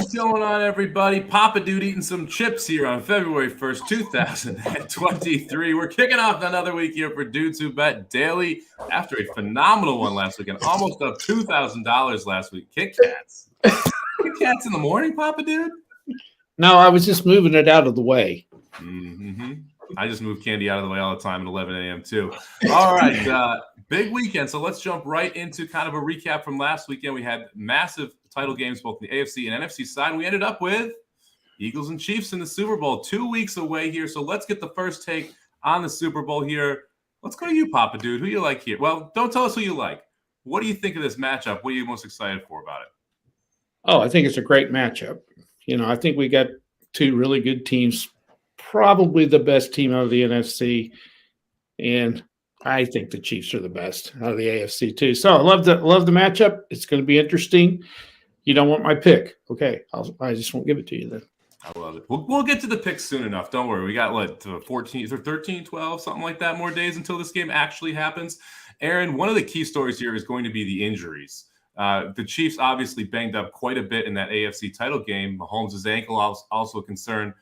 What's going on, everybody? Papa Dude eating some chips here on February 1st, 2023. We're kicking off another week here for Dudes Who Bet Daily after a phenomenal one last weekend. Almost up $2,000 last week. Kit Kats. Kit Kats in the morning, Papa Dude? No, I was just moving it out of the way. Mm-hmm. I just move candy out of the way all the time at 11 a.m. too. All right, big weekend. So let's jump right into kind of a recap from last weekend. We had massive title games, both the AFC and NFC side. And we ended up with Eagles and Chiefs in the Super Bowl 2 weeks away here. So let's get the first take on the Super Bowl here. Let's go to you, Papa Dude. Who you like here? Well, don't tell us who you like. What do you think of this matchup? What are you most excited for about it? Oh, I think it's a great matchup. I think we got two really good teams, probably the best team out of the NFC, and I think the Chiefs are the best out of the AFC too. So I love the matchup. It's going to be interesting. You don't want my pick. Okay, I just won't give it to you then. I love it. We'll get to the picks soon enough. Don't worry. We got 14 or 13, 12, something like that, more days until this game actually happens. Aaron, one of the key stories here is going to be the injuries. The Chiefs obviously banged up quite a bit in that AFC title game. Mahomes' ankle also a concern.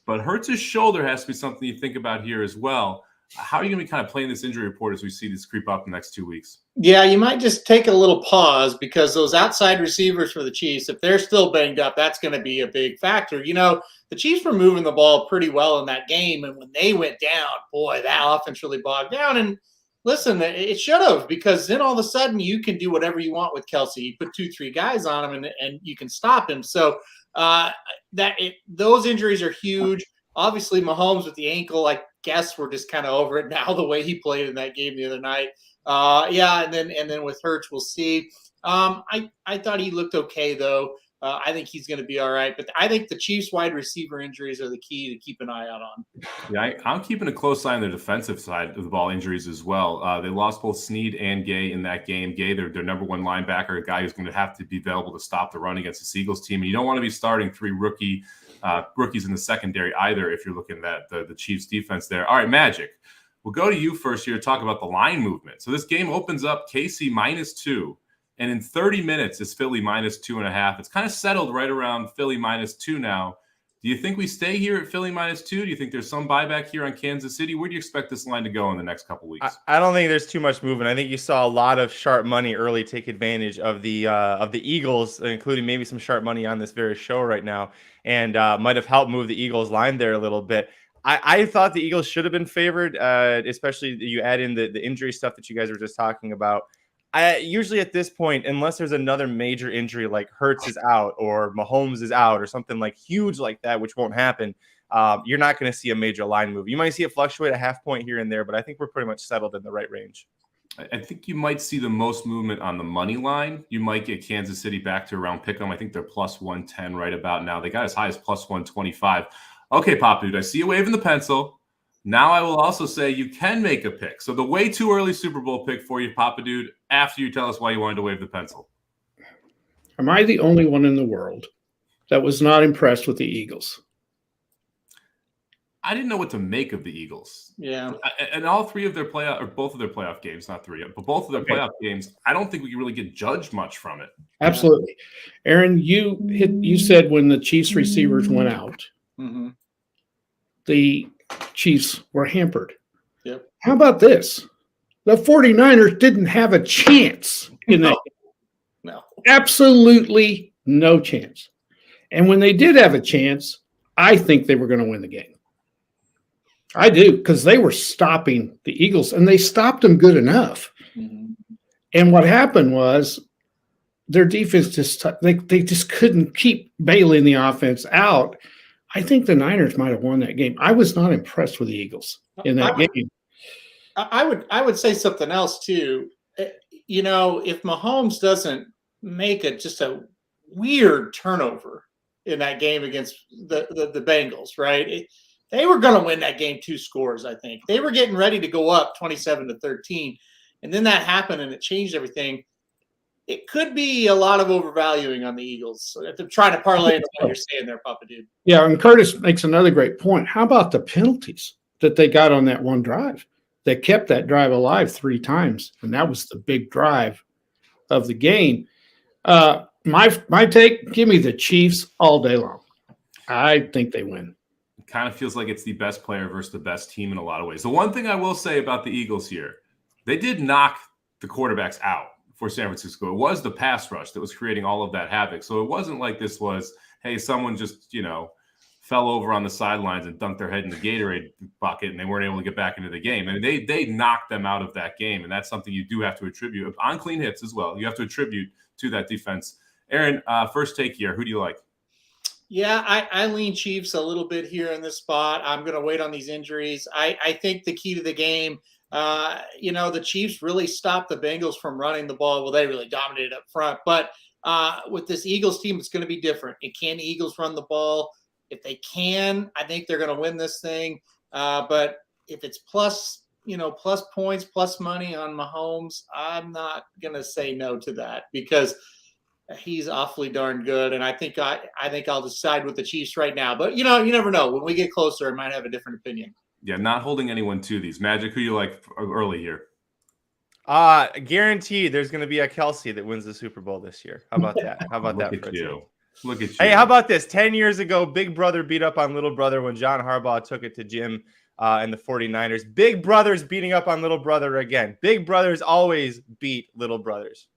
But Hurts' shoulder has to be something you think about here as well. How are you going to be kind of playing this injury report as we see this creep up in the next 2 weeks? Yeah, you might just take a little pause because those outside receivers for the Chiefs, if they're still banged up, that's going to be a big factor. The Chiefs were moving the ball pretty well in that game, and when they went down, boy, that offense really bogged down. And listen, it should have, because then all of a sudden you can do whatever you want with Kelsey. You put 2-3 guys on him, and you can stop him. So those injuries are huge. Obviously, Mahomes with the ankle, I guess we're just kind of over it now, the way he played in that game the other night. And then with Hurts, we'll see. I thought he looked okay, though. I think he's going to be all right. But I think the Chiefs wide receiver injuries are the key to keep an eye out on. Yeah, I'm keeping a close eye on their defensive side of the ball injuries as well. They lost both Snead and Gay in that game. Gay, their number one linebacker, a guy who's going to have to be available to stop the run against the Eagles team. And you don't want to be starting three rookies in the secondary either if you're looking at the Chiefs defense there. All right, Magic. We'll go to you first here to talk about the line movement. So this game opens up KC -2. And in 30 minutes, it's Philly -2.5. It's kind of settled right around Philly -2 now. Do you think we stay here at Philly -2? Do you think there's some buyback here on Kansas City? Where do you expect this line to go in the next couple weeks? I don't think there's too much movement. I think you saw a lot of sharp money early take advantage of the Eagles, including maybe some sharp money on this very show right now, and might have helped move the Eagles line there a little bit. I thought the Eagles should have been favored, especially you add in the injury stuff that you guys were just talking about. Usually at this point, unless there's another major injury like Hurts is out or Mahomes is out or something like huge like that, which won't happen, you're not going to see a major line move. You might see it fluctuate a half point here and there, but I think we're pretty much settled in the right range. I think you might see the most movement on the money line. You might get Kansas City back to around pick 'em. I think they're +110 right about now. They got as high as +125. Okay, Pop Dude, I see you waving the pencil. Now I will also say you can make a pick. So the way too early Super Bowl pick for you, Papa Dude, after you tell us why you wanted to wave the pencil. Am I the only one in the world that was not impressed with the Eagles? I didn't know what to make of the Eagles. Yeah. And all three of their both of their playoff games, not three, but both of their playoff games, I don't think we can really get judged much from it. Absolutely. Aaron, you said when the Chiefs receivers went out, the Chiefs were hampered. Yep. How about this? The 49ers didn't have a chance in that game. No. Absolutely no chance. And when they did have a chance, I think they were going to win the game. I do, because they were stopping the Eagles, and they stopped them good enough. Mm-hmm. And what happened was their defense they just couldn't keep bailing the offense out. I think the Niners might have won that game. I was not impressed with the Eagles in that game. I would say something else too. If Mahomes doesn't make just a weird turnover in that game against the Bengals, right? They were going to win that game 2 scores, I think. They were getting ready to go up 27-13, and then that happened and it changed everything. It could be a lot of overvaluing on the Eagles. So they're trying to parlay into what you're saying there, Papa Dude. Yeah, and Curtis makes another great point. How about the penalties that they got on that one drive? They kept that drive alive 3 times, and that was the big drive of the game. my take, give me the Chiefs all day long. I think they win. It kind of feels like it's the best player versus the best team in a lot of ways. The one thing I will say about the Eagles here, they did knock the quarterbacks out for San Francisco. It was the pass rush that was creating all of that havoc. So it wasn't like this was, hey, someone just, fell over on the sidelines and dunked their head in the Gatorade bucket and they weren't able to get back into the game. And they knocked them out of that game. And that's something you do have to attribute on clean hits as well. You have to attribute to that defense. Aaron, first take here. Who do you like? Yeah, I lean Chiefs a little bit here in this spot. I'm going to wait on these injuries. I think the key to the game, the Chiefs really stopped the Bengals from running the ball. Well, they really dominated up front. But with this Eagles team, it's going to be different. And can the Eagles run the ball? If they can, I think they're going to win this thing. But if it's plus points, plus money on Mahomes, I'm not going to say no to that because he's awfully darn good. And I think I'll decide with the Chiefs right now. But, you never know. When we get closer, I might have a different opinion. Yeah, not holding anyone to these. Magic, who you like early here? Guaranteed there's going to be a Kelsey that wins the Super Bowl this year. How about that? How about that for you? Look at you. Hey, how about this? 10 years ago, Big Brother beat up on Little Brother when John Harbaugh took it to Jim and the 49ers. Big Brother's beating up on Little Brother again. Big Brothers always beat Little Brothers.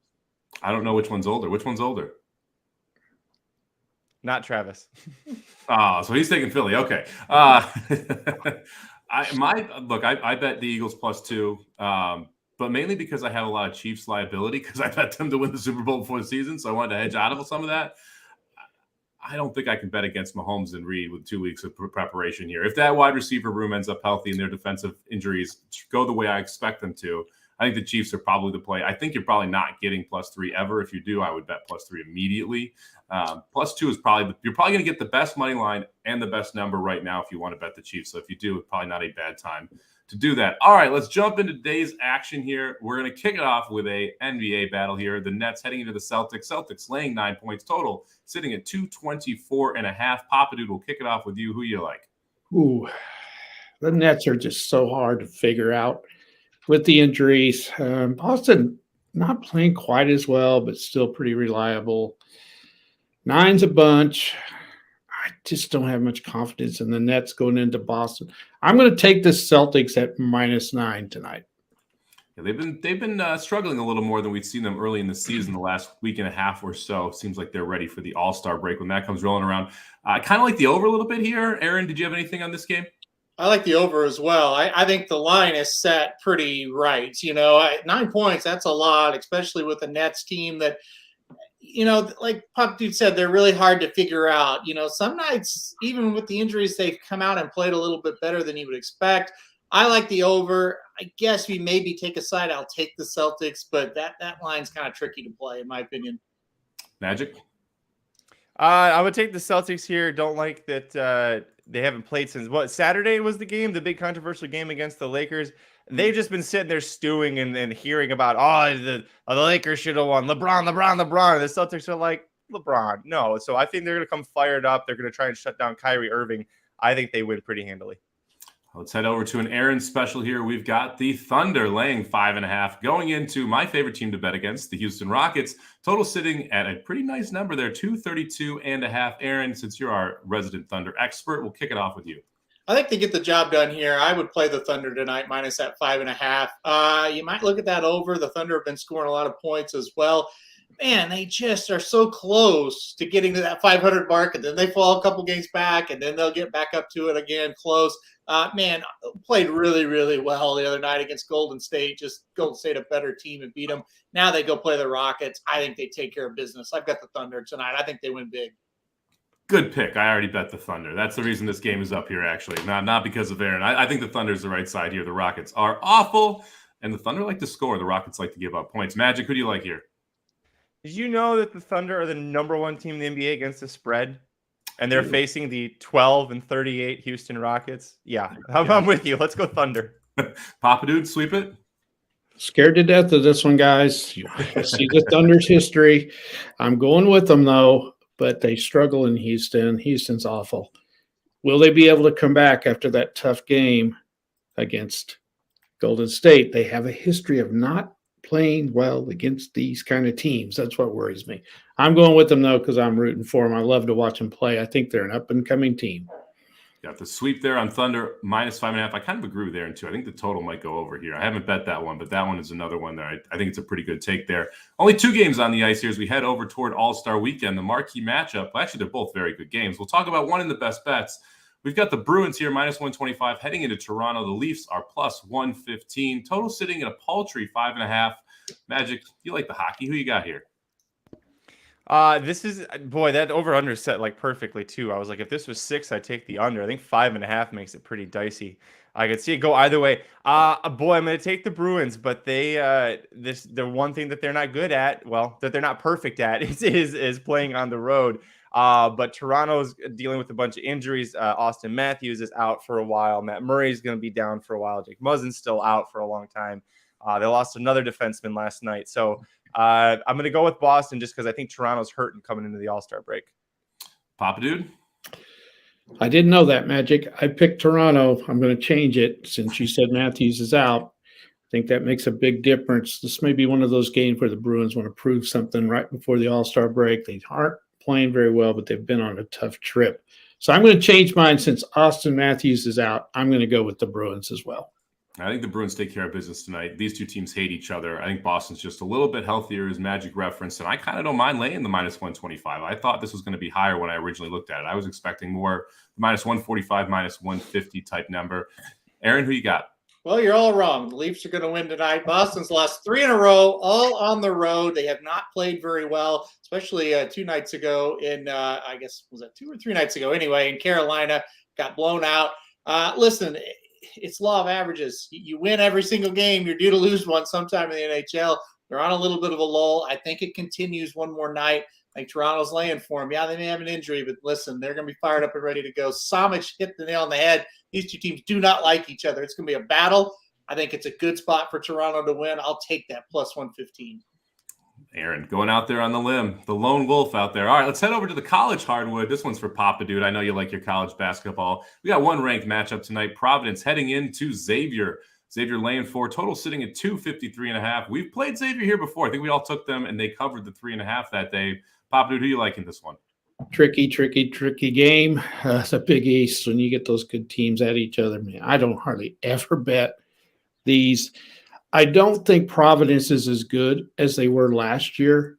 I don't know which one's older. Which one's older? Not Travis. So he's taking Philly. Okay. I bet the Eagles +2, but mainly because I have a lot of Chiefs liability because I bet them to win the Super Bowl before the season. So I wanted to hedge out of some of that. I don't think I can bet against Mahomes and Reed with 2 weeks of preparation here. If that wide receiver room ends up healthy and their defensive injuries go the way I expect them to, I think the Chiefs are probably the play. I think you're probably not getting +3 ever. If you do, I would bet +3 immediately. +2 is you're probably going to get the best money line and the best number right now if you want to bet the Chiefs. So if you do, it's probably not a bad time to do that. All right, let's jump into today's action here. We're going to kick it off with a NBA battle here. The Nets heading into the Celtics. Celtics laying 9 points total, sitting at 224.5. Papa Dude will kick it off with you. Who you like? Ooh, the Nets are just so hard to figure out with the injuries. Boston not playing quite as well, but still pretty reliable. 9's a bunch. I just don't have much confidence in the Nets going into Boston. I'm going to take the Celtics at -9 tonight. Yeah, they've been struggling a little more than we've seen them early in the season, the last week and a half or so. Seems like they're ready for the All-Star break when that comes rolling around. I kind of like the over a little bit here. Aaron, did you have anything on this game? I like the over as well. I think the line is set pretty right. 9 points, that's a lot, especially with the Nets team that, like Pop Dude said, they're really hard to figure out. Some nights, even with the injuries, they've come out and played a little bit better than you would expect. I like the over. I guess we maybe take a side. I'll take the Celtics, but that line's kind of tricky to play, in my opinion. Magic? I would take the Celtics here. Don't like that they haven't played since Saturday was the game, the big controversial game against the Lakers. They've just been sitting there stewing and hearing about, the Lakers should have won. LeBron. And the Celtics are like, LeBron, no. So I think they're going to come fired up. They're going to try and shut down Kyrie Irving. I think they win pretty handily. Let's head over to an Aaron special here. We've got the Thunder laying 5.5, going into my favorite team to bet against, the Houston Rockets. Total sitting at a pretty nice number there, 232.5. Aaron, since you're our resident Thunder expert, we'll kick it off with you. I think they get the job done here. I would play the Thunder tonight minus that 5.5. You might look at that over. The Thunder have been scoring a lot of points as well. Man, they just are so close to getting to that 500 mark, and then they fall a couple games back, and then they'll get back up to it again close. Played really, really well the other night against Golden State. Just Golden State, a better team, and beat them. Now they go play the Rockets. I think they take care of business. I've got the Thunder tonight. I think they win big. Good pick. I already bet the Thunder. That's the reason this game is up here, actually. Not because of Aaron. I think the Thunder's the right side here. The Rockets are awful, and the Thunder like to score. The Rockets like to give up points. Magic, who do you like here? Did you know that the Thunder are the number one team in the NBA against the spread? And they're facing the 12-38 Houston Rockets? Yeah, I'm with you. Let's go Thunder. Papa Dude, sweep it. Scared to death of this one, guys. You see the Thunder's history. I'm going with them, though, but they struggle in Houston. Houston's awful. Will they be able to come back after that tough game against Golden State? They have a history of not playing well against these kind of teams. That's what worries me. I'm going with them, though, because I'm rooting for them. I love to watch them play. I think they're an up-and-coming team. Got the sweep there on Thunder, -5.5. I kind of agree with Aaron, too. I think the total might go over here. I haven't bet that one, but that one is another one that I think it's a pretty good take there. Only 2 games on the ice here as we head over toward All-Star Weekend, the marquee matchup. Well, actually, they're both very good games. We'll talk about one in the best bets. We've got the Bruins here, -125, heading into Toronto. The Leafs are +115. Total sitting at a paltry 5.5. Magic, you like the hockey. Who you got here? This is, boy, that over-under set like perfectly too. I was like, if this was 6, I'd take the under. I think 5.5 makes it pretty dicey. I could see it go either way. Boy, I'm going to take the Bruins, but the one thing that they're not good at, well, that they're not perfect at is playing on the road. But Toronto's dealing with a bunch of injuries. Austin Matthews is out for a while. Matt Murray's going to be down for a while. Jake Muzzin's still out for a long time. They lost another defenseman last night. So I'm going to go with Boston just because I think Toronto's hurting coming into the All-Star break. Papa Dude? I didn't know that, Magic. I picked Toronto. I'm going to change it since you said Matthews is out. I think that makes a big difference. This may be one of those games where the Bruins want to prove something right before the All-Star break. They aren't playing very well, but they've been on a tough trip. So I'm going to change mine since Austin Matthews is out. I'm going to go with the Bruins as well. I think the Bruins take care of business tonight. These two teams hate each other. I think Boston's just a little bit healthier, as Magic referenced, and I kind of don't mind laying the -125. I thought this was going to be higher when I originally looked at it. I was expecting more -145, -150 type number. Aaron, who you got? Well, you're all wrong. The Leafs are going to win tonight. Boston's lost 3 in a row, all on the road. They have not played very well, especially 2 nights ago in, I guess, was that 2 or 3 nights ago? Anyway, in Carolina, got blown out. Listen, it's law of averages. You win every single game. You're due to lose one sometime in the NHL. They're on a little bit of a lull. I think it continues one more night. I think Toronto's laying for them. Yeah, they may have an injury, but listen, they're going to be fired up and ready to go. Somich hit the nail on the head. These 2 teams do not like each other. It's going to be a battle. I think it's a good spot for Toronto to win. I'll take that +115. Aaron, going out there on the limb, the lone wolf out there. All right, let's head over to the college hardwood. This one's for Papa Dude. I know you like your college basketball. We got one ranked matchup tonight. Providence heading into Xavier. Xavier laying 4, total sitting at 253.5. We've played Xavier here before. I think we all took them, and they covered the 3.5 that day. Papa Dude, who you like in this one? Tricky game. It's a Big East when you get those good teams at each other. Man, I don't hardly ever bet these. I don't think Providence is as good as they were last year,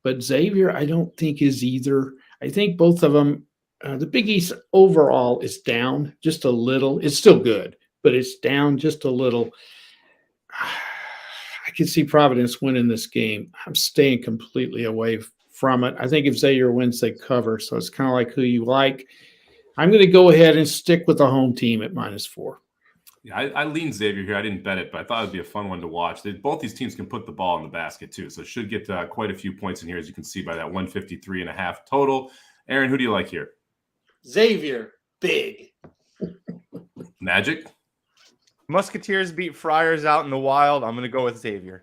but Xavier I don't think is either. I think both of them, the Big East overall is down just a little. It's still good, but it's down just a little. I can see Providence winning this game. I'm staying completely away from it. I think if Xavier wins, they cover, so it's kind of like who you like. I'm going to go ahead and stick with the home team at -4. Yeah, I lean Xavier here. I didn't bet it, but I thought it'd be a fun one to watch. Both these teams can put the ball in the basket too, so it should get quite a few points in here, as you can see by that 153.5 total. Aaron, who do you like here? Xavier, big. Magic? Musketeers beat Friars out in the wild. I'm going to go with Xavier.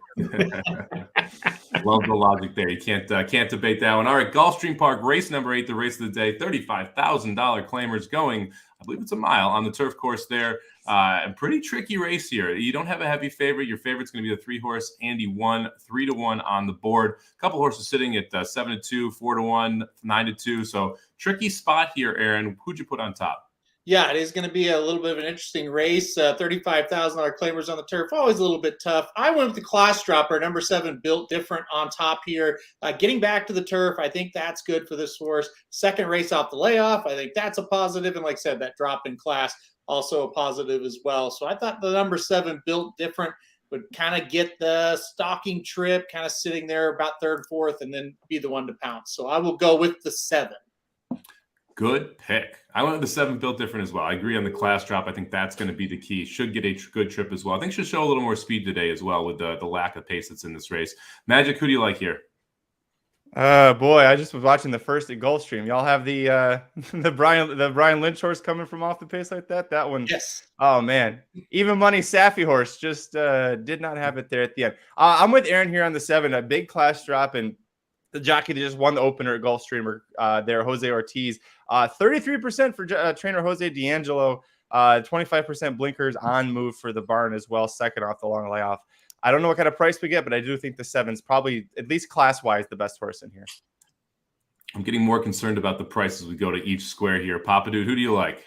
Love the logic there. You can't debate that one. All right, Gulfstream Park, race number 8, the race of the day. $35,000 claimers going, I believe it's a mile on the turf course there. A pretty tricky race here. You don't have a heavy favorite. Your favorite's going to be the 3-horse Andy 1, 3-1 on the board. A couple horses sitting at 7-2, 4-1, 9-2. So tricky spot here, Aaron. Who'd you put on top? Yeah, it is going to be a little bit of an interesting race. $35,000 claimers on the turf, always a little bit tough. I went with the class dropper, number 7, Built Different on top here. Getting back to the turf, I think that's good for this horse. Second race off the layoff, I think that's a positive. And like I said, that drop in class, also a positive as well. So I thought the number 7, Built Different, would kind of get the stalking trip, kind of sitting there about 3rd, 4th, and then be the one to pounce. So I will go with the 7. Good pick. I went with the 7, Built Different as well. I agree on the class drop. I think that's going to be the key. Should get a good trip as well. I think should show a little more speed today as well with the lack of pace that's in this race. Magic, who do you like here? Boy, I just was watching the first at Gulfstream. Y'all have the Brian Lynch horse coming from off the pace like that? That one. Yes. Oh, man. Even money Saffy horse just did not have it there at the end. I'm with Aaron here on the 7, a big class drop, and the jockey that just won the opener at Gulfstream there, Jose Ortiz. 33% for trainer Jose D'Angelo. 25% blinkers on move for the barn as well. Second off the long layoff. I don't know what kind of price we get, but I do think the 7's probably, at least class-wise, the best horse in here. I'm getting more concerned about the price as we go to each square here. Papa Dude, who do you like?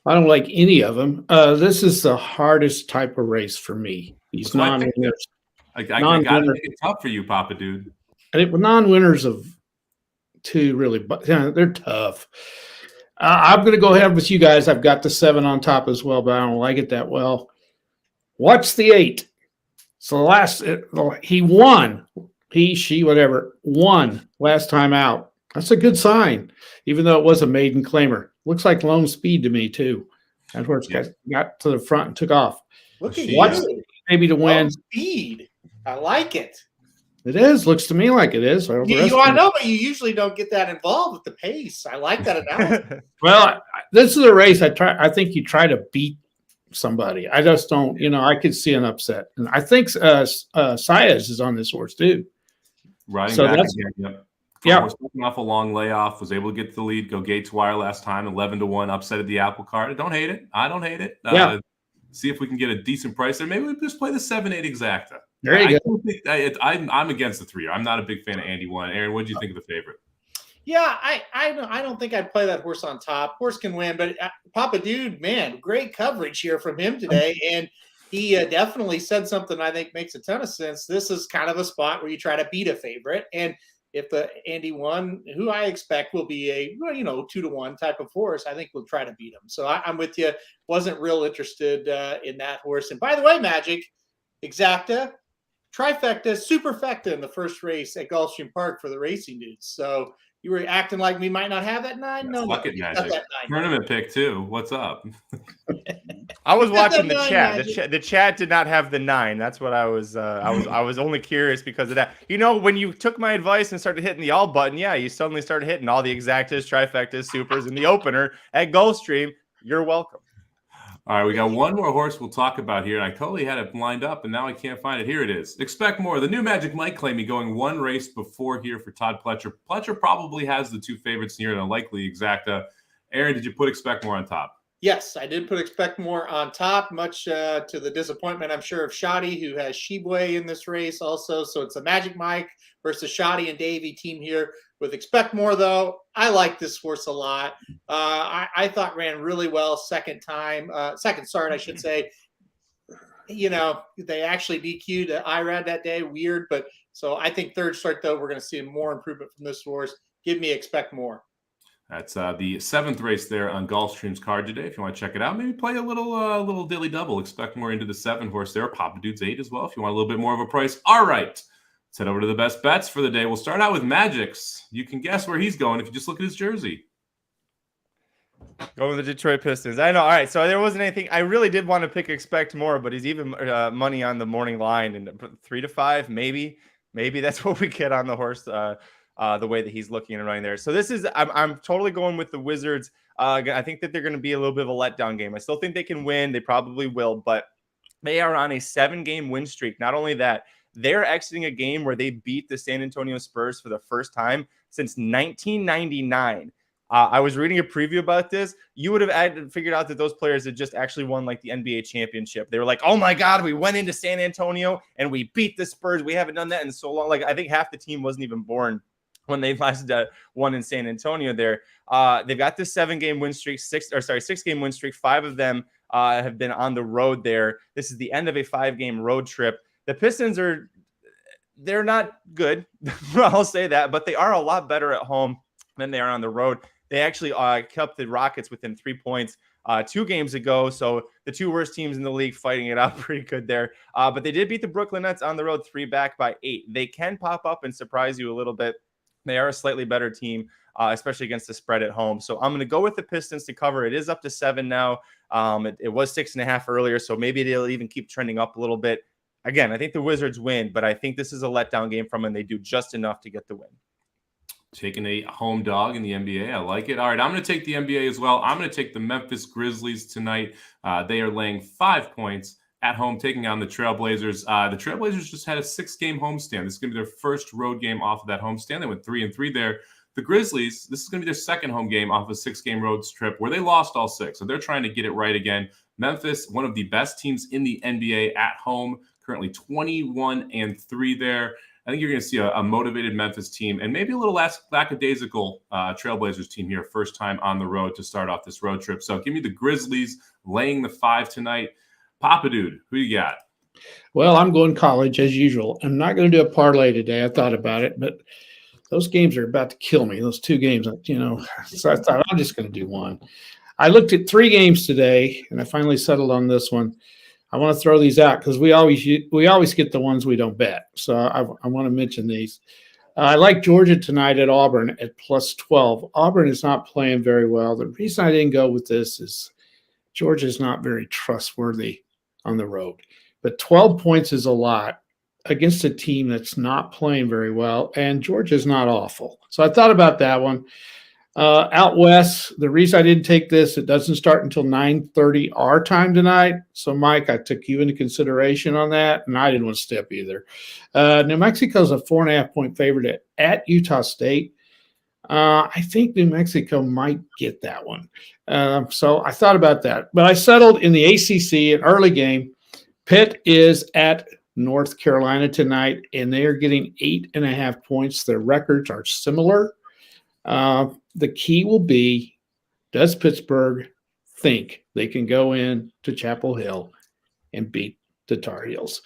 I don't like any of them. This is the hardest type of race for me. These non-winners. I got to make it tough for you, Papa Dude. Non-winners of two really, but they're tough. I'm going to go ahead with you guys. I've got the 7 on top as well, but I don't like it that well. What's the 8? So he won. She, whatever, won last time out. That's a good sign, even though it was a maiden claimer. Looks like Lone Speed to me, too. That horse got to the front and took off. Look at What's you. maybe to win? Lone Speed. I like it. It is. Looks to me like it is. I know, but you usually don't get that involved with the pace. I like that analogy. Well, this is a race I think you try to beat somebody. I just don't, I could see an upset. And I think Saez is on this horse too. Riding back again. Yeah. Was coming off a long layoff, was able to get to the lead, go gate to wire last time, 11-1, upset at the apple cart. I don't hate it. Yeah. See if we can get a decent price there. Maybe we just play the 7-8 exacta. There you go. I'm against the 3. I'm not a big fan of Andy 1. Aaron, what do you think of the favorite? Yeah, I don't think I'd play that horse on top. Horse can win, but Papa Dude, man, great coverage here from him today. And he definitely said something I think makes a ton of sense. This is kind of a spot where you try to beat a favorite. And if the Andy 1, who I expect will be a 2-1 type of horse, I think we'll try to beat him. So I'm with you. Wasn't real interested in that horse. And by the way, Magic, exacta, trifecta, superfecta in the first race at Gulfstream Park for the racing dudes. So you were acting like we might not have that 9. No, Magic. Tournament pick too. What's up? I was watching the chat. The chat did not have the 9. That's what I was. I was only curious because of that. When you took my advice and started hitting the all button, you suddenly started hitting all the exactas, trifectas, supers in the opener at Gulfstream. You're welcome. All right, we got one more horse we'll talk about here, and I totally had it lined up, and now I can't find it. Here it is. Expect More. The new Magic Mike claiming going one race before here for Todd Pletcher. Pletcher probably has the 2 favorites here and a likely exacta. Aaron, did you put Expect More on top? Yes, I did put Expect More on top, much to the disappointment, I'm sure, of Shoddy, who has Sheboy in this race also. So it's a Magic Mike versus Shoddy and Davey team here. With Expect More, though, I like this horse a lot. I thought ran really well second start, I should say. They actually DQ'd IRAD that day. Weird. But so I think third start, though, we're going to see more improvement from this horse. Give me Expect More. That's the 7th race there on Gulfstream's card today. If you want to check it out, maybe play a little dilly double. Expect More into the 7 horse there. Papa Dude's 8 as well if you want a little bit more of a price. All right. Let's head over to the best bets for the day. We'll start out with Magic's. You can guess where he's going if you just look at his jersey. Going with the Detroit Pistons. I know. All right. So there wasn't anything. I really did want to pick Expect More, but he's even money on the morning line and 3-5. Maybe that's what we get on the horse. The way that he's looking and running there. So this is. I'm totally going with the Wizards. I think that they're going to be a little bit of a letdown game. I still think they can win. They probably will, but they are on a 7-game win streak. Not only that, they're exiting a game where they beat the San Antonio Spurs for the first time since 1999. I was reading a preview about this. You would have figured out that those players had just actually won like the NBA championship. They were like, oh my God, we went into San Antonio and we beat the Spurs. We haven't done that in so long. Like I think half the team wasn't even born when they last won in San Antonio there. They've got this 7-game win streak, 6-game win streak. 5 of them have been on the road there. This is the end of a 5-game road trip. The Pistons they're not good. I'll say that, but they are a lot better at home than they are on the road. They actually kept the Rockets within 3 points 2 games ago. So the 2 worst teams in the league fighting it out pretty good there. But they did beat the Brooklyn Nets on the road 3 back by 8. They can pop up and surprise you a little bit. They are a slightly better team, especially against the spread at home. So I'm going to go with the Pistons to cover. It is up to 7 now. It was 6.5 earlier, so maybe it'll even keep trending up a little bit. Again, I think the Wizards win, but I think this is a letdown game from them. They do just enough to get the win. Taking a home dog in the NBA. I like it. All right, I'm going to take the NBA as well. I'm going to take the Memphis Grizzlies tonight. They are laying 5 points at home, taking on the Trailblazers. The Trailblazers just had a 6-game homestand. This is going to be their first road game off of that homestand. They went 3-3 there. The Grizzlies, this is going to be their second home game off a 6-game road trip where they lost all 6. So they're trying to get it right again. Memphis, one of the best teams in the NBA at home, currently 21-3 there. I think you're going to see a motivated Memphis team and maybe a little lackadaisical Trailblazers team here, first time on the road to start off this road trip. So give me the Grizzlies laying the 5 tonight. Papa Dude, who you got? Well, I'm going college as usual. I'm not going to do a parlay today. I thought about it, but those games are about to kill me. Those 2 games, so I thought I'm just going to do one. I looked at 3 games today, and I finally settled on this one. I want to throw these out because we always get the ones we don't bet. So I want to mention these. I like Georgia tonight at Auburn at +12. Auburn is not playing very well. The reason I didn't go with this is Georgia is not very trustworthy on the road. But 12 points is a lot against a team that's not playing very well, and Georgia's not awful. So I thought about that one. Out west, the reason I didn't take this, it doesn't start until 9:30 our time tonight. So, Mike, I took you into consideration on that, and I didn't want to step either. New Mexico's a 4.5-point favorite at Utah State. I think New Mexico might get that one. So I thought about that. But I settled in the ACC, an early game. Pitt is at North Carolina tonight, and they are getting 8.5 points. Their records are similar. The key will be, does Pittsburgh think they can go in to Chapel Hill and beat the Tar Heels?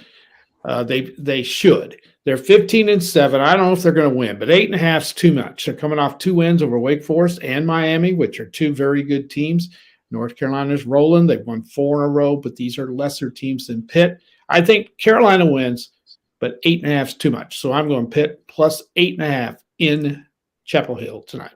They should. They're 15-7. I don't know if they're going to win, but 8.5 is too much. They're coming off 2 wins over Wake Forest and Miami, which are 2 very good teams. North Carolina's rolling. They've won 4 in a row, but these are lesser teams than Pitt. I think Carolina wins, but 8.5 is too much. So I'm going Pitt plus 8.5 in Chapel Hill tonight.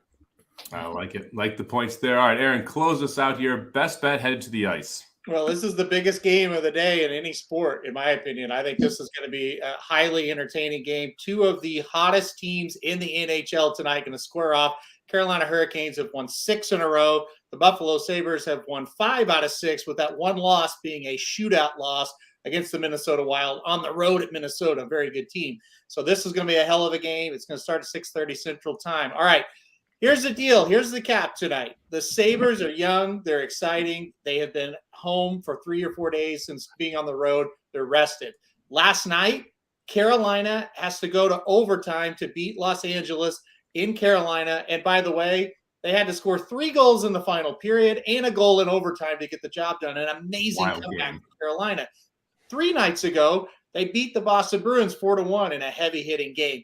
I like it. Like the points there. All right, Aaron, close us out here. Best bet headed to the ice. Well, this is the biggest game of the day in any sport, in my opinion. I think this is going to be a highly entertaining game. 2 of the hottest teams in the NHL tonight going to square off. Carolina Hurricanes have won 6 in a row. The Buffalo Sabres have won 5 out of 6, with that one loss being a shootout loss against the Minnesota Wild on the road at Minnesota, a very good team. So this is going to be a hell of a game. It's going to start at 6:30 Central Time. All right, here's the deal. Here's the cap tonight. The Sabres are young. They're exciting. They have been home for 3 or 4 days since being on the road. They're rested. Last night, Carolina has to go to overtime to beat Los Angeles in Carolina. And by the way, they had to score 3 goals in the final period and a goal in overtime to get the job done. An amazing comeback from Carolina. 3 nights ago, they beat the Boston Bruins 4-1 in a heavy-hitting game.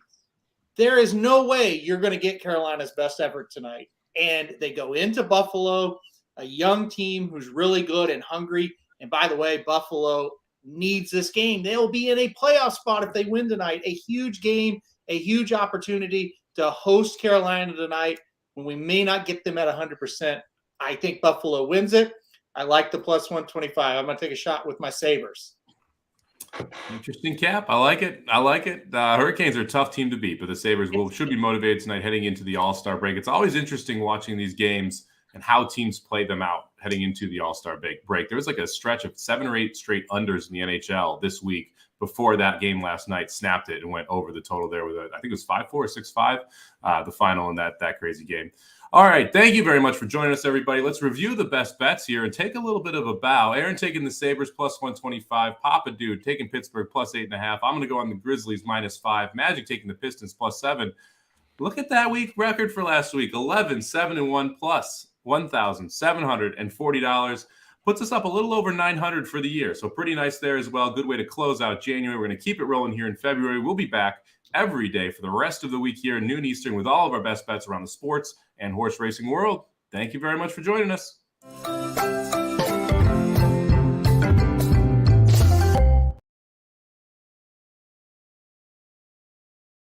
There is no way you're going to get Carolina's best effort tonight. And they go into Buffalo, a young team who's really good and hungry. And by the way, Buffalo needs this game. They'll be in a playoff spot if they win tonight. A huge game, a huge opportunity to host Carolina tonight when we may not get them at 100%. I think Buffalo wins it. I like the plus 125. I'm going to take a shot with my Sabres. Interesting cap. I like it. Hurricanes are a tough team to beat, but the Sabres should be motivated tonight heading into the All-Star break. It's always interesting watching these games and how teams play them out heading into the All-Star break. There was like a stretch of 7 or 8 straight unders in the NHL this week before that game last night snapped it and went over the total there with I think it was 5-4 or 6-5, the final in that crazy game. All right, thank you very much for joining us, everybody. Let's review the best bets here and take a little bit of a bow. Aaron taking the Sabres plus 125. Papa Dude taking Pittsburgh plus 8.5. I'm going to go on the Grizzlies -5. Magic taking the Pistons plus 7. Look at that week record for last week. 11-7-1 plus $1,740. Puts us up a little over 900 for the year. So pretty nice there as well. Good way to close out January. We're going to keep it rolling here in February. We'll be back every day for the rest of the week here at noon Eastern with all of our best bets around the sports and horse racing world. Thank you very much for joining us.